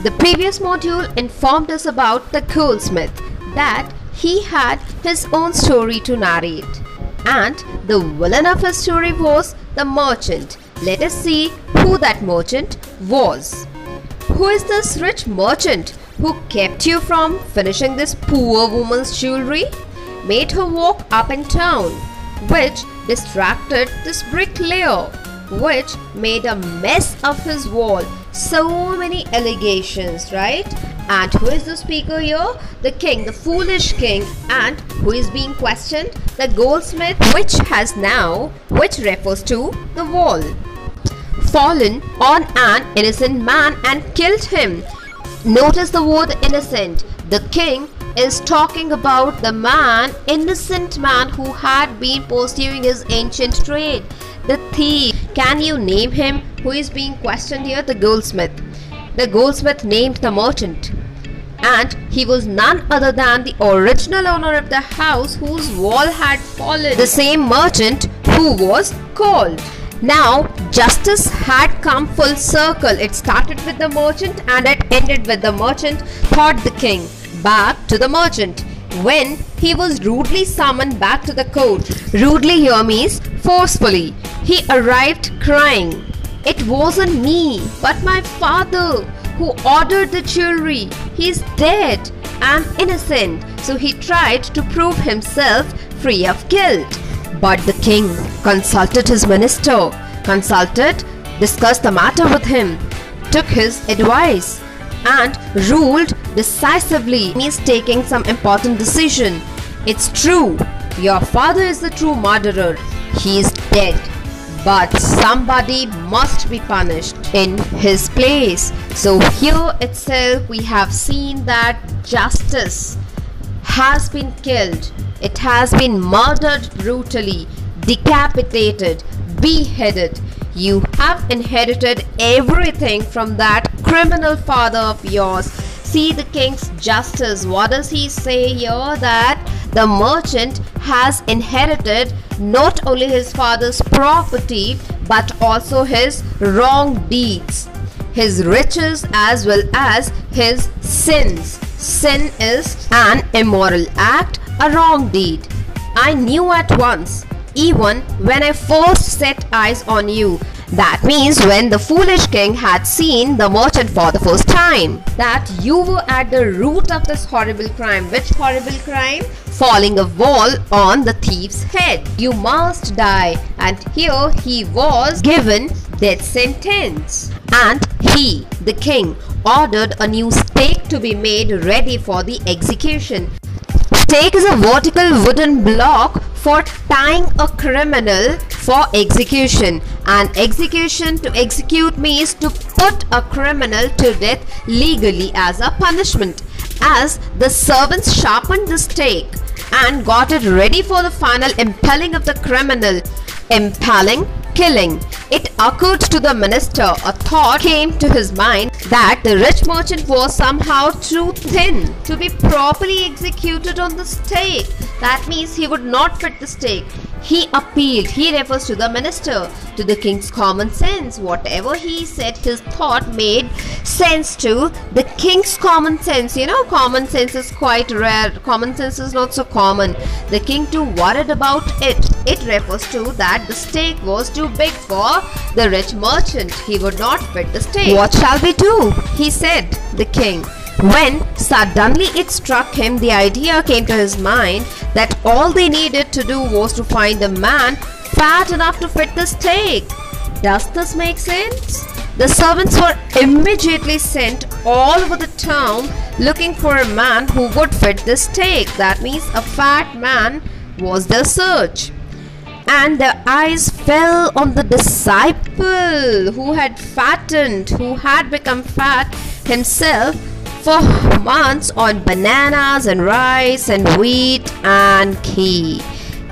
The previous module informed us about the goldsmith, that he had his own story to narrate, and the villain of his story was the merchant. Let us see who that merchant was. Who is this rich merchant who kept you from finishing this poor woman's jewelry, made her walk up and down, which distracted this bricklayer, which made a mess of his wall? So many allegations, right? And who is the speaker here? The king, the foolish king. And who is being questioned? The goldsmith, which refers to the wall. Fallen on an innocent man and killed him. Notice the word innocent. The king is talking about the innocent man who had been pursuing his ancient trade, the thief. Can you name him? Who is being questioned here? The goldsmith. The goldsmith named the merchant, and he was none other than the original owner of the house whose wall had fallen, the same merchant who was called. Now justice had come full circle. It started with the merchant and it ended with the merchant, thought the king. Back to the merchant when he was rudely summoned back to the court. Rudely here means forcefully. He arrived crying, "It wasn't me, but my father who ordered the jewelry. He's dead. I'm innocent." So he tried to prove himself free of guilt. But the king consulted his minister, discussed the matter with him, took his advice, and ruled decisively, means taking some important decision. It's true, your father is the true murderer. He is dead, but somebody must be punished in his place. So here itself we have seen that justice has been killed. It has been murdered brutally, decapitated, beheaded. You have inherited everything from that criminal father of yours. See the king's justice. What does he say here? That the merchant has inherited not only his father's property but also his wrong deeds, his riches as well as his sins. Sin is an immoral act, a wrong deed. I knew at once, even when I first set eyes on you. That means when the foolish king had seen the merchant for the first time, that you were at the root of this horrible crime. Which horrible crime? Falling a wall on the thief's head. You must die. And here he was given death sentence. And he, the king, ordered a new stake to be made ready for the execution. Stake is a vertical wooden block for tying a criminal for execution, and execution, to execute, means to put a criminal to death legally as a punishment. As the servants sharpened the stake and got it ready for the final impaling of the criminal, impaling, killing, it occurred to the minister, a thought came to his mind, that the rich merchant was somehow too thin to be properly executed on the stake. That means he would not fit the stake. He appealed. He refers to the minister, to the king's common sense. Whatever he said, his thought made sense to the king's common sense. You know, common sense is quite rare. Common sense is not so common. The king too worried about it. It refers to that the stake was too big for the rich merchant. He would not fit the stake. What shall we do? He said, the king. When suddenly it struck him, the idea came to his mind that all they needed to do was to find a man fat enough to fit the stake. Does this make sense? The servants were immediately sent all over the town looking for a man who would fit the stake. That means a fat man was their search. And their eyes fell on the disciple who had fattened, who had become fat himself for months on bananas and rice and wheat and ghee.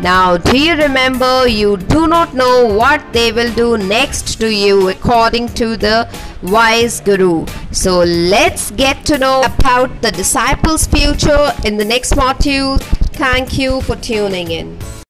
Now, do you remember? You do not know what they will do next to you according to the wise guru. So let's get to know about the disciples' future in the next module. Thank you for tuning in.